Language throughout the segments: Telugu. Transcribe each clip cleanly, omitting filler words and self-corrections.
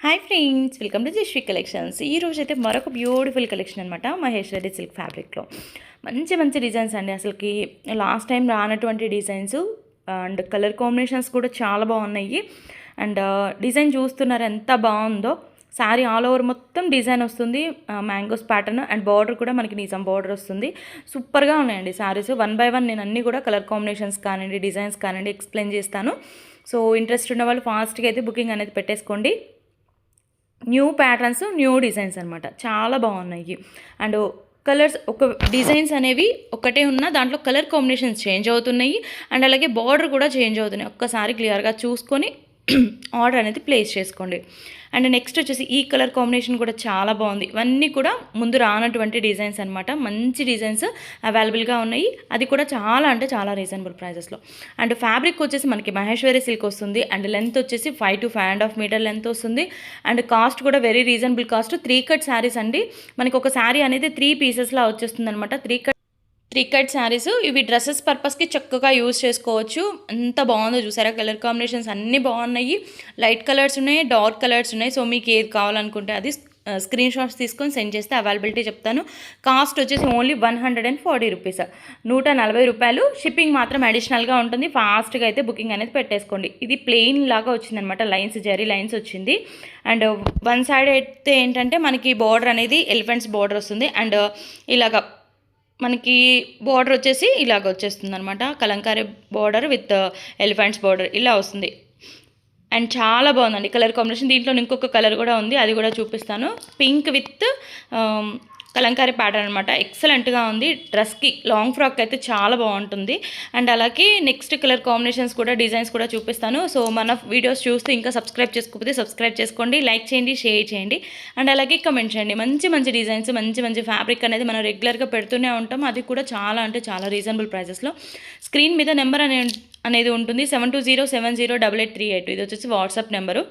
Hi friends, welcome to Jashvi collections. ఈరోజు అయితే మరొక బ్యూటిఫుల్ కలెక్షన్ అనమాట. మహేశ్వరి సిల్క్ ఫ్యాబ్రిక్లో మంచి మంచి డిజైన్స్ అండి. అసలుకి లాస్ట్ టైం రానటువంటి డిజైన్స్ అండ్ కలర్ కాంబినేషన్స్ కూడా చాలా బాగున్నాయి. అండ్ డిజైన్ చూస్తున్నారు ఎంత బాగుందో. శారీ ఆల్ ఓవర్ మొత్తం డిజైన్ వస్తుంది, మ్యాంగోస్ ప్యాటర్న్ అండ్ బార్డర్ కూడా మనకి నిజం బార్డర్ వస్తుంది. సూపర్గా ఉన్నాయండి శారీస్. వన్ బై వన్ నేను అన్నీ కూడా కలర్ కాంబినేషన్స్ కానివ్వండి, డిజైన్స్ కానివ్వండి ఎక్స్ప్లెయిన్ చేస్తాను. సో ఇంట్రెస్ట్ ఉన్న వాళ్ళు ఫాస్ట్గా అయితే బుకింగ్ అనేది పెట్టేసుకోండి. న్యూ ప్యాటర్న్స్, న్యూ డిజైన్స్ అనమాట, చాలా బాగున్నాయి. అండ్ కలర్స్ ఒక డిజైన్స్ అనేవి ఒకటే ఉన్న దాంట్లో కలర్ కాంబినేషన్స్ చేంజ్ అవుతున్నాయి. అండ్ అలాగే బార్డర్ కూడా చేంజ్ అవుతున్నాయి. ఒక్కసారి క్లియర్గా చూసుకొని ఆర్డర్ అనేది ప్లేస్ చేసుకోండి. అండ్ నెక్స్ట్ వచ్చేసి ఈ కలర్ కాంబినేషన్ కూడా చాలా బాగుంది. ఇవన్నీ కూడా ముందు రానటువంటి డిజైన్స్ అనమాట. మంచి డిజైన్స్ అవైలబుల్గా ఉన్నాయి, అది కూడా చాలా అంటే చాలా రీజనబుల్ ప్రైజెస్లో. అండ్ ఫ్యాబ్రిక్ వచ్చేసి మనకి మహేశ్వరి సిల్క్ వస్తుంది. అండ్ లెంత్ వచ్చేసి 5 to 5.5 మీటర్ లెంత్ వస్తుంది. అండ్ కాస్ట్ కూడా very reasonable cost. 3 cut saris అండి. మనకి ఒక శారీ అనేది 3 పీసెస్లా వచ్చేస్తుంది అనమాట. 3 కట్ శారీస్. ఇవి డ్రెస్సెస్ పర్పస్కి చక్కగా యూజ్ చేసుకోవచ్చు. ఎంత బాగుందో చూసారా. కలర్ కాంబినేషన్స్ అన్నీ బాగున్నాయి. లైట్ కలర్స్ ఉన్నాయి, డార్క్ కలర్స్ ఉన్నాయి. సో మీకు ఏది కావాలనుకుంటే అది స్క్రీన్ షాట్స్ తీసుకొని సెండ్ చేస్తే అవైలబిలిటీ చెప్తాను. కాస్ట్ వచ్చేసి ఓన్లీ 140 రూపీస్, 140 రూపాయలు. షిప్పింగ్ మాత్రం అడిషనల్గా ఉంటుంది. ఫాస్ట్గా అయితే బుకింగ్ అనేది పెట్టేసుకోండి. ఇది ప్లెయిన్ లాగా వచ్చిందనమాట. లైన్స్, జరీ లైన్స్ వచ్చింది. అండ్ వన్ సైడ్ అయితే ఏంటంటే మనకి బార్డర్ అనేది ఎలిఫెంట్స్ బార్డర్ వస్తుంది. అండ్ ఇలాగా మనకి బార్డర్ వచ్చేసి ఇలాగ వచ్చేస్తుంది అనమాట. Kalamkari border with elephants border ఇలా వస్తుంది. అండ్ చాలా బాగుందండి కలర్ కాంబినేషన్. దీంట్లో ఇంకొక కలర్ కూడా ఉంది, అది కూడా చూపిస్తాను. పింక్ విత్ కలంకారీ ప్యాటర్న్ అనమాట. ఎక్సలెంట్గా ఉంది. డ్రెస్కి లాంగ్ ఫ్రాక్ అయితే చాలా బాగుంటుంది. అండ్ అలాగే నెక్స్ట్ కలర్ కాంబినేషన్స్ కూడా, డిజైన్స్ కూడా చూపిస్తాను. సో మన వీడియోస్ చూస్తూ ఇంకా సబ్స్క్రైబ్ చేసుకోకపోతే సబ్స్క్రైబ్ చేసుకోండి, లైక్ చేయండి, షేర్ చేయండి. అండ్ అలాగే కమెంట్ చేయండి. మంచి మంచి డిజైన్స్, మంచి మంచి ఫ్యాబ్రిక్ అనేది మనం రెగ్యులర్గా పెడుతూనే ఉంటాం. అది కూడా చాలా అంటే చాలా రీజనబుల్ ప్రైజెస్లో. స్క్రీన్ మీద నెంబర్ అనేది ఉంటుంది, 7207088382. ఇది వచ్చేసి వాట్సాప్ నెంబరు.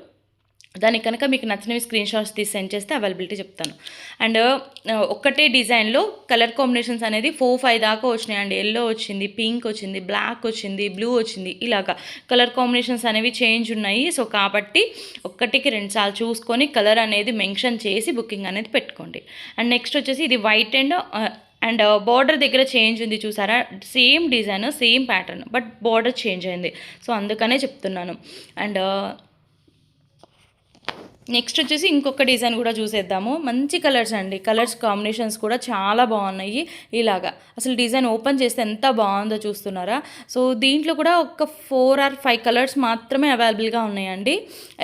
దానికి కనుక మీకు నచ్చినవి స్క్రీన్ షాట్స్ తీసి సెండ్ చేస్తే అవైలబిలిటీ చెప్తాను. అండ్ ఒక్కటే డిజైన్లో కలర్ కాంబినేషన్స్ అనేది 4-5 దాకా వచ్చినాయండి. ఎల్లో వచ్చింది, పింక్ వచ్చింది, బ్లాక్ వచ్చింది, బ్లూ వచ్చింది. ఇలాగా కలర్ కాంబినేషన్స్ అనేవి చేంజ్ ఉన్నాయి. సో కాబట్టి ఒక్కటికి 2 సార్లు చూసుకొని కలర్ అనేది మెన్షన్ చేసి బుకింగ్ అనేది పెట్టుకోండి. అండ్ నెక్స్ట్ వచ్చేసి ఇది వైట్ అండ్ బార్డర్ దగ్గర చేంజ్ ఉంది చూసారా. Same design, same pattern, but border change అయింది. సో అందుకనే చెప్తున్నాను. అండ్ నెక్స్ట్ వచ్చేసి ఇంకొక డిజైన్ కూడా చూసేద్దాము. మంచి కలర్స్ అండి. కలర్స్ కాంబినేషన్స్ కూడా చాలా బాగున్నాయి. ఇలాగా అసలు డిజైన్ ఓపెన్ చేస్తే ఎంత బాగుందో చూస్తున్నారా. సో దీంట్లో కూడా ఒక 4 or 5 కలర్స్ మాత్రమే అవైలబుల్గా ఉన్నాయండి.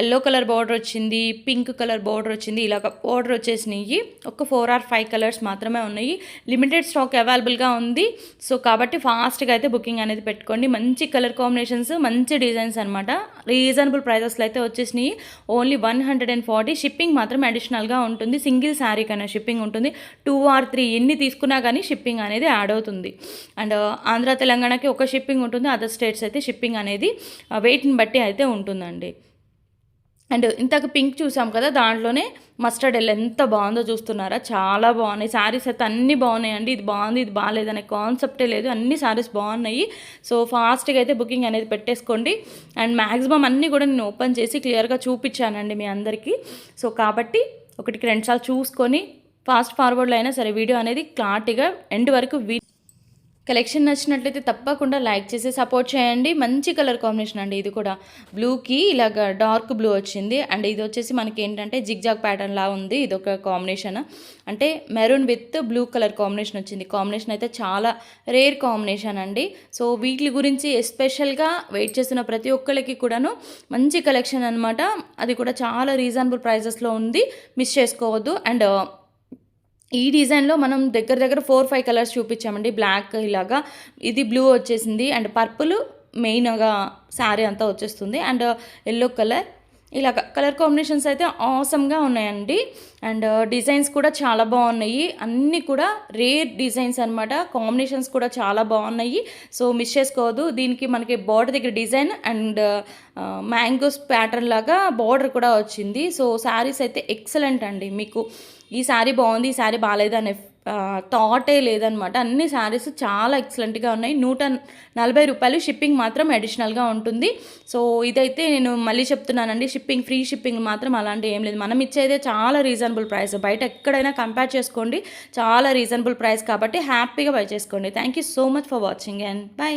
ఎల్లో కలర్ బార్డర్ వచ్చింది, పింక్ కలర్ బార్డర్ వచ్చింది. ఇలాగ బార్డర్ వచ్చేసినాయి. ఒక 4 or 5 కలర్స్ మాత్రమే ఉన్నాయి. లిమిటెడ్ స్టాక్ అవైలబుల్గా ఉంది. సో కాబట్టి ఫాస్ట్గా అయితే బుకింగ్ అనేది పెట్టుకోండి. మంచి కలర్ కాంబినేషన్స్, మంచి డిజైన్స్ అనమాట. రీజనబుల్ ప్రైజెస్లో అయితే వచ్చేసినాయి. ఓన్లీ 140. షిప్పింగ్ మాత్రం అడిషనల్గా ఉంటుంది. సింగిల్ శారీ కన్నా షిప్పింగ్ ఉంటుంది. 2 or 3 ఎన్ని తీసుకున్నా కానీ షిప్పింగ్ అనేది యాడ్ అవుతుంది. అండ్ ఆంధ్ర తెలంగాణకి ఒక షిప్పింగ్ ఉంటుంది. అదర్ స్టేట్స్ అయితే షిప్పింగ్ అనేది వెయిట్ని బట్టి అయితే ఉంటుందండి. అండ్ ఇంతకు పింక్ చూసాం కదా, దాంట్లోనే మస్టర్డ్ ఎల్లో ఎంత బాగుందో చూస్తున్నారా. చాలా బాగున్నాయి శారీస్ అయితే. అన్నీ బాగున్నాయండి. ఇది బాగుంది, ఇది బాగాలేదనే కాన్సెప్టే లేదు. అన్ని శారీస్ బాగున్నాయి. సో ఫాస్ట్గా అయితే బుకింగ్ అనేది పెట్టేసుకోండి. అండ్ మ్యాక్సిమం అన్నీ కూడా నేను ఓపెన్ చేసి క్లియర్గా చూపించానండి మీ అందరికీ. సో కాబట్టి 1-2 సార్లు చూసుకొని ఫాస్ట్ ఫార్వర్డ్లో అయినా సరే వీడియో అనేది క్లారిటీగా ఎండ్ వరకు కలెక్షన్ నచ్చినట్లయితే తప్పకుండా లైక్ చేసి సపోర్ట్ చేయండి. మంచి కలర్ కాంబినేషన్ అండి. ఇది కూడా బ్లూకి ఇలాగ డార్క్ బ్లూ వచ్చింది. అండ్ ఇది వచ్చేసి మనకి ఏంటంటే జిగ్జాగ్ ప్యాటర్న్ లా ఉంది. ఇది ఒక కాంబినేషన్, అంటే maroon with blue colour combination వచ్చింది. కాంబినేషన్ అయితే చాలా రేర్ కాంబినేషన్ అండి. సో వీటి గురించి ఎస్పెషల్గా వెయిట్ చేస్తున్న ప్రతి ఒక్కరికి కూడాను మంచి కలెక్షన్ అనమాట. అది కూడా చాలా రీజనబుల్ ప్రైజెస్లో ఉంది, మిస్ చేసుకోవద్దు. అండ్ ఈ డిజైన్లో మనం దగ్గర 4-5 కలర్స్ చూపించామండి. బ్లాక్ ఇలాగా, ఇది బ్లూ వచ్చేసింది. అండ్ పర్పుల్ మెయిన్గా శారీ అంతా వచ్చేస్తుంది. అండ్ ఎల్లో కలర్, ఇలాగ కలర్ కాంబినేషన్స్ అయితే ఆసమ్గా ఉన్నాయండి. అండ్ డిజైన్స్ కూడా చాలా బాగున్నాయి. అన్నీ కూడా రేర్ డిజైన్స్ అనమాట. కాంబినేషన్స్ కూడా చాలా బాగున్నాయి. సో మిస్ చేసుకోవద్దు. దీనికి మనకి బార్డర్ దగ్గర డిజైన్ అండ్ మ్యాంగోస్ ప్యాటర్న్ లాగా బార్డర్ కూడా వచ్చింది. సో శారీస్ అయితే ఎక్సలెంట్ అండి. మీకు ఈ శారీ బాగుంది, ఈ శారీ బాగాలేదు అనే థాటే లేదనమాట. అన్ని శారీస్ చాలా ఎక్సలెంట్‌గా ఉన్నాయి. ₹140 షిప్పింగ్ మాత్రం అడిషనల్‌గా ఉంటుంది. సో, ఇదైతే నేను మళ్ళీ చెప్తున్నానండి. ఫ్రీ షిప్పింగ్ మాత్రం అలాంటివి ఏం లేదు. మనం ఇచ్చేదే చాలా రీజనబుల్ ప్రైస్. బయట ఎక్కడైనా కంపేర్ చేసుకోండి. చాలా రీజనబుల్ ప్రైస్ కాబట్టి హ్యాపీగా బై చేసుకోండి. Thank you so much for watching and by.